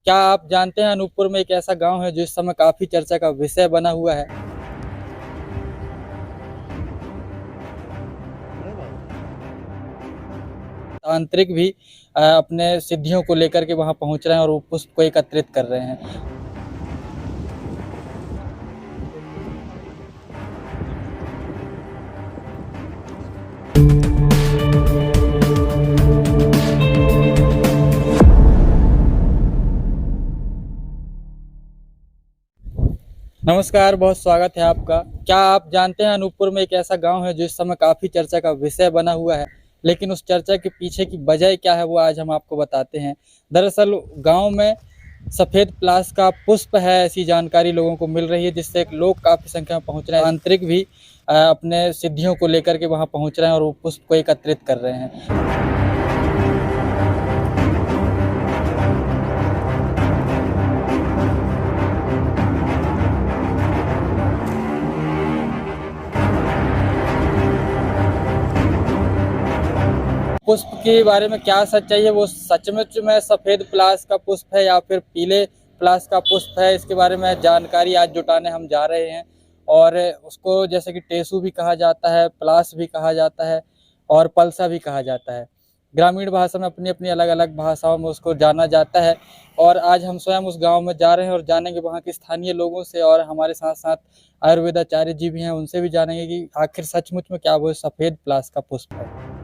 क्या आप जानते हैं अनूपपुर में एक ऐसा गांव है जो इस समय काफी चर्चा का विषय बना हुआ है। तांत्रिक भी अपने सिद्धियों को लेकर के वहां पहुंच रहे हैं और वो पुष्प को एकत्रित कर रहे हैं। नमस्कार, बहुत स्वागत है आपका। क्या आप जानते हैं अनूपपुर में एक ऐसा गांव है जो इस समय काफी चर्चा का विषय बना हुआ है, लेकिन उस चर्चा के पीछे की वजह क्या है वो आज हम आपको बताते हैं। दरअसल गांव में सफेद प्लास का पुष्प है, ऐसी जानकारी लोगों को मिल रही है, जिससे लोग काफी संख्या में पहुंच रहे हैं। तांत्रिक भी अपने सिद्धियों को लेकर के वहां पहुंच रहे हैं और वो पुष्प को एकत्रित कर रहे हैं। पुष्प के बारे में क्या सच्चाई है, वो सचमुच में सफेद पलाश का पुष्प है या फिर पीले पलाश का पुष्प है, इसके बारे में जानकारी आज जुटाने हम जा रहे हैं। और उसको जैसे कि टेसू भी कहा जाता है, पलाश भी कहा जाता है और पलसा भी कहा जाता है। ग्रामीण भाषा में अपनी अपनी अलग अलग भाषाओं में उसको जाना जाता है। और आज हम स्वयं उस गांव में जा रहे हैं और जानेंगे वहाँ के स्थानीय लोगों से, और हमारे साथ साथ आयुर्वेदाचार्य जी भी हैं, उनसे भी जानेंगे कि आखिर सचमुच में क्या वो सफेद पलाश का पुष्प है।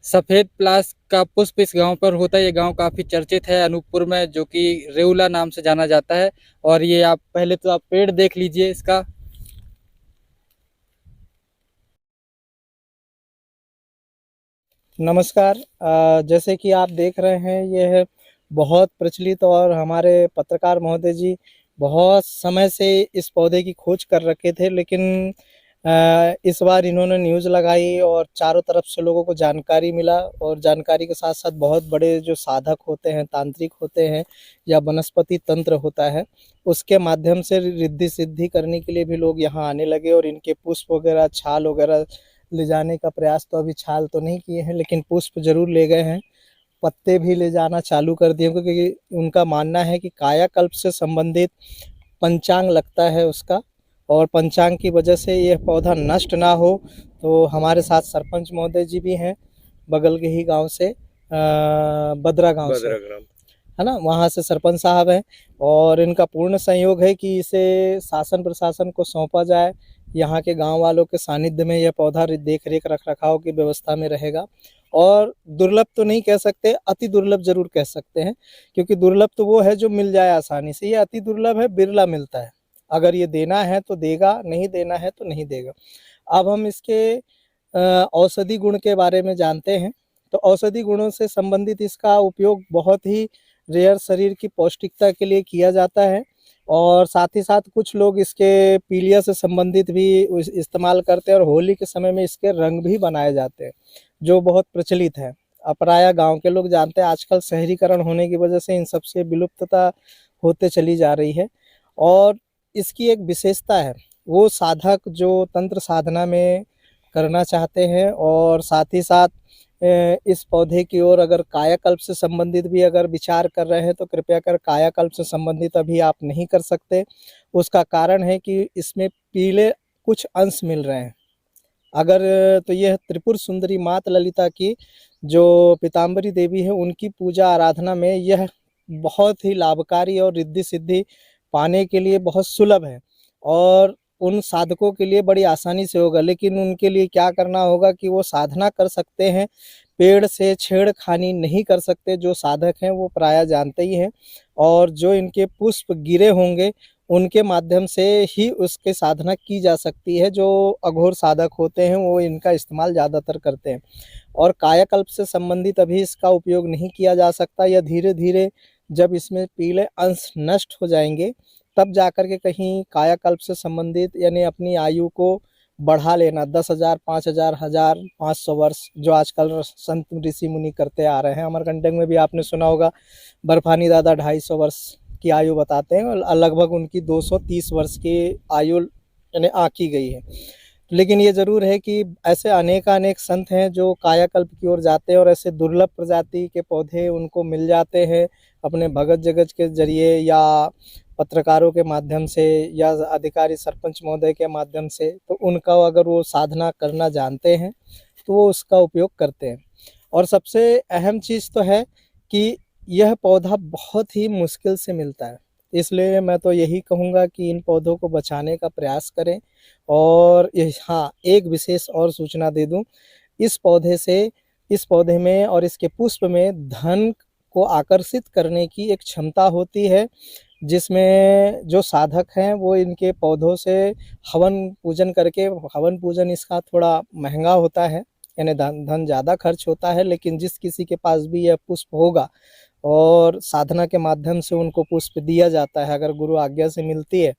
सफेद पलाश का पुष्प इस गांव पर होता है। ये गांव काफी चर्चित है अनूपपुर में, जो कि रेउला नाम से जाना जाता है। और ये आप पहले तो आप पेड़ देख लीजिए इसका। नमस्कार। जैसे कि आप देख रहे हैं, यह बहुत प्रचलित और हमारे पत्रकार महोदय जी बहुत समय से इस पौधे की खोज कर रखे थे, लेकिन इस बार इन्होंने न्यूज़ लगाई और चारों तरफ से लोगों को जानकारी मिला। और जानकारी के साथ साथ बहुत बड़े जो साधक होते हैं, तांत्रिक होते हैं या वनस्पति तंत्र होता है, उसके माध्यम से रिद्धि सिद्धि करने के लिए भी लोग यहाँ आने लगे और इनके पुष्प वगैरह, छाल वगैरह ले जाने का प्रयास तो अभी छाल तो नहीं किए हैं, लेकिन पुष्प जरूर ले गए हैं। पत्ते भी ले जाना चालू कर दिए, क्योंकि उनका मानना है कि कायाकल्प से संबंधित पंचांग लगता है उसका, और पंचांग की वजह से यह पौधा नष्ट ना हो। तो हमारे साथ सरपंच महोदय जी भी हैं, बगल के ही गांव से, बद्रा गांव से, है ना, वहाँ से सरपंच साहब हैं। और इनका पूर्ण सहयोग है कि इसे शासन प्रशासन को सौंपा जाए। यहाँ के गांव वालों के सानिध्य में यह पौधा देख रेख रख रखाव की व्यवस्था में रहेगा। और दुर्लभ तो नहीं कह सकते, अति दुर्लभ जरूर कह सकते हैं, क्योंकि दुर्लभ तो वो है जो मिल जाए आसानी से, ये अति दुर्लभ है, बिरला मिलता है। अगर ये देना है तो देगा, नहीं देना है तो नहीं देगा। अब हम इसके औषधि गुण के बारे में जानते हैं। तो औषधि गुणों से संबंधित इसका उपयोग बहुत ही रेयर शरीर की पौष्टिकता के लिए किया जाता है। और साथ ही साथ कुछ लोग इसके पीलिया से संबंधित भी इस्तेमाल करते हैं, और होली के समय में इसके रंग भी बनाए जाते हैं, जो बहुत प्रचलित है। प्रायः गांव के लोग जानते हैं। आजकल शहरीकरण होने की वजह से इन सबसे विलुप्तता होते चली जा रही है। और इसकी एक विशेषता है, वो साधक जो तंत्र साधना में करना चाहते हैं और साथ ही साथ इस पौधे की ओर अगर कायाकल्प से संबंधित भी अगर विचार कर रहे हैं, तो कृपया कर कायाकल्प से संबंधित अभी आप नहीं कर सकते। उसका कारण है कि इसमें पीले कुछ अंश मिल रहे हैं। अगर तो यह त्रिपुर सुंदरी मात ललिता की जो पीताम्बरी देवी है, उनकी पूजा आराधना में यह बहुत ही लाभकारी और रिद्धि सिद्धि पाने के लिए बहुत सुलभ है। और उन साधकों के लिए बड़ी आसानी से होगा, लेकिन उनके लिए क्या करना होगा कि वो साधना कर सकते हैं, पेड़ से छेड़खानी नहीं कर सकते। जो साधक हैं वो प्रायः जानते ही हैं। और जो इनके पुष्प गिरे होंगे, उनके माध्यम से ही उसके साधना की जा सकती है। जो अघोर साधक होते हैं वो इनका इस्तेमाल ज़्यादातर करते हैं। और कायाकल्प से संबंधित अभी इसका उपयोग नहीं किया जा सकता, या धीरे धीरे जब इसमें पीले अंश नष्ट हो जाएंगे तब जाकर के कहीं कायाकल्प से संबंधित यानी अपनी आयु को बढ़ा लेना 10,000, 5,000, 1,000, 500 वर्ष जो आजकल संत ऋषि मुनि करते आ रहे हैं। अमरकंटक में भी आपने सुना होगा बर्फानी दादा 250 वर्ष की आयु बताते हैं और लगभग उनकी 230 वर्ष की आयु यानी आंकी गई है। लेकिन ये जरूर है कि ऐसे अनेक संत हैं जो कायाकल्प की ओर जाते हैं और ऐसे दुर्लभ प्रजाति के पौधे उनको मिल जाते हैं अपने भगत जगत के जरिए या पत्रकारों के माध्यम से या अधिकारी सरपंच महोदय के माध्यम से, तो उनका अगर वो साधना करना जानते हैं तो वो उसका उपयोग करते हैं। और सबसे अहम चीज़ तो है कि यह पौधा बहुत ही मुश्किल से मिलता है, इसलिए मैं तो यही कहूँगा कि इन पौधों को बचाने का प्रयास करें। और हाँ, एक विशेष और सूचना दे दूं, इस पौधे में और इसके पुष्प में धन को आकर्षित करने की एक क्षमता होती है, जिसमें जो साधक हैं वो इनके पौधों से हवन पूजन करके, हवन पूजन इसका थोड़ा महंगा होता है यानी धन ज़्यादा खर्च होता है, लेकिन जिस किसी के पास भी यह पुष्प होगा और साधना के माध्यम से उनको पुष्प दिया जाता है, अगर गुरु आज्ञा से मिलती है,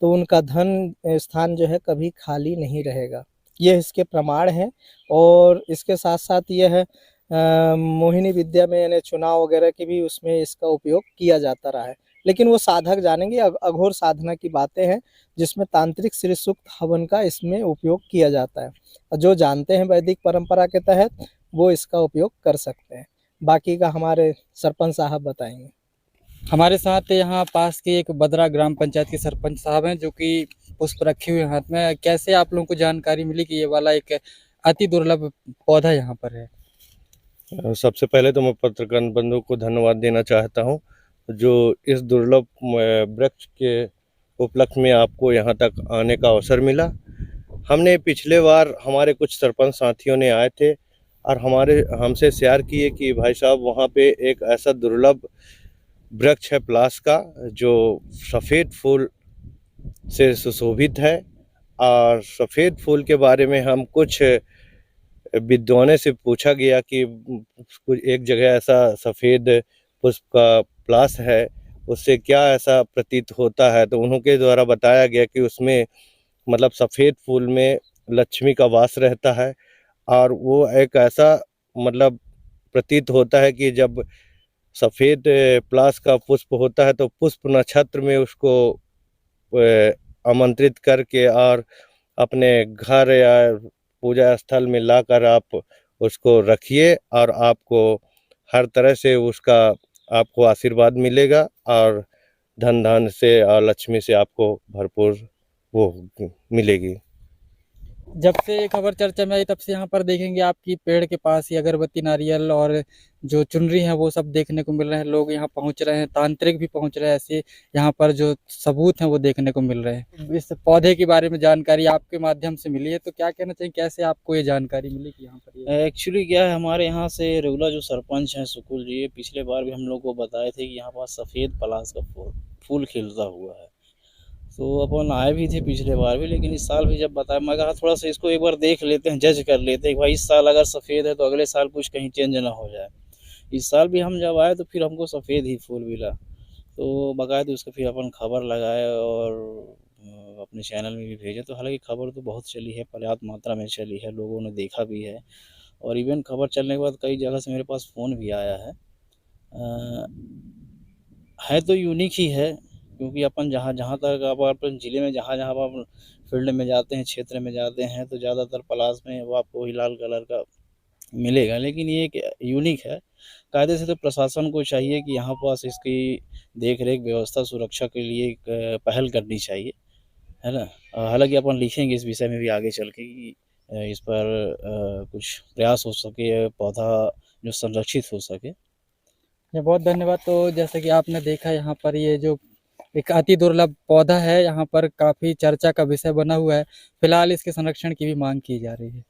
तो उनका धन स्थान जो है कभी खाली नहीं रहेगा। यह इसके प्रमाण है। और इसके साथ साथ यह मोहिनी विद्या में यानी चुनाव वगैरह की भी उसमें इसका उपयोग किया जाता रहा है, लेकिन वो साधक जानेंगे। अघोर साधना की बातें हैं जिसमें तांत्रिक श्री सूक्त हवन का इसमें उपयोग किया जाता है, और जो जानते हैं वैदिक परंपरा के तहत वो इसका उपयोग कर सकते हैं। बाकी का हमारे सरपंच साहब बताएंगे। हमारे साथ यहाँ पास की एक बदरा ग्राम पंचायत के सरपंच साहब हैं जो कि पुष्प रखे हुए हाथ में। कैसे आप लोगों को जानकारी मिली कि ये वाला एक अति दुर्लभ पौधा यहाँ पर है? सबसे पहले तो मैं पत्रकार बंधु को धन्यवाद देना चाहता हूँ जो इस दुर्लभ वृक्ष के उपलक्ष्य में आपको यहाँ तक आने का अवसर मिला। हमने पिछले बार हमारे कुछ सरपंच साथियों ने आए थे और हमसे शेयर किए कि भाई साहब वहाँ पे एक ऐसा दुर्लभ वृक्ष है पलास का जो सफ़ेद फूल से सुशोभित है। और सफ़ेद फूल के बारे में हम कुछ विद्वानों से पूछा गया कि कुछ एक जगह ऐसा सफ़ेद पुष्प का पलास है, उससे क्या ऐसा प्रतीत होता है, तो उन्होंने द्वारा बताया गया कि उसमें मतलब सफ़ेद फूल में लक्ष्मी का वास रहता है। और वो एक ऐसा मतलब प्रतीत होता है कि जब सफ़ेद पलास का पुष्प होता है तो पुष्प नक्षत्र में उसको आमंत्रित करके और अपने घर या पूजा स्थल में लाकर आप उसको रखिए और आपको हर तरह से उसका आपको आशीर्वाद मिलेगा और धन से और लक्ष्मी से आपको भरपूर वो मिलेगी। जब से ये खबर चर्चा में आई तब से यहाँ पर देखेंगे आपकी पेड़ के पास ही अगरबत्ती, नारियल और जो चुनरी है वो सब देखने को मिल रहे हैं। लोग यहाँ पहुँच रहे हैं, तांत्रिक भी पहुँच रहे हैं। ऐसे यहाँ पर जो सबूत हैं वो देखने को मिल रहे हैं। इस पौधे के बारे में जानकारी आपके माध्यम से मिली है, तो क्या कहना चाहिए, कैसे आपको ये जानकारी मिली कि यहाँ पर एक्चुअली क्या है, हमारे यहाँ से रेगुलर जो सरपंच हैं सुकुल जी, पिछले बार भी हम लोग को बताए थे कि यहाँ पास सफ़ेद पलास का फूल खिलता हुआ है। तो अपन आए भी थे पिछले बार भी, लेकिन इस साल भी जब बताया मैं कहा थोड़ा सा इसको एक बार देख लेते हैं, जज कर लेते हैं भाई इस साल अगर सफ़ेद है तो अगले साल कुछ कहीं चेंज ना हो जाए। इस साल भी हम जब आए तो फिर हमको सफ़ेद ही फूल मिला, तो बाकायदे उसका फिर अपन खबर लगाए और अपने चैनल में भी भेजे। तो हालांकि खबर तो बहुत चली है, पर्याप्त मात्रा में चली है, लोगों ने देखा भी है। और इवन खबर चलने के बाद कई जगह से मेरे पास फ़ोन भी आया है तो यूनिक ही है, क्योंकि अपन जहाँ तक अपन ज़िले में जहाँ आप फील्ड में जाते हैं, क्षेत्र में जाते हैं, तो ज़्यादातर पलास में वो आपको वही लाल कलर का मिलेगा। लेकिन ये एक यूनिक है। कायदे से तो प्रशासन को चाहिए कि यहाँ पास इसकी देख रेख व्यवस्था सुरक्षा के लिए एक पहल करनी चाहिए, है ना। हालांकि अपन लिखेंगे इस विषय में भी आगे चल के कि इस पर कुछ प्रयास हो सके, पौधा जो संरक्षित हो सके। बहुत धन्यवाद। तो जैसे कि आपने देखा यहाँ पर ये जो एक अति दुर्लभ पौधा है, यहाँ पर काफ़ी चर्चा का विषय बना हुआ है। फिलहाल इसके संरक्षण की भी मांग की जा रही है।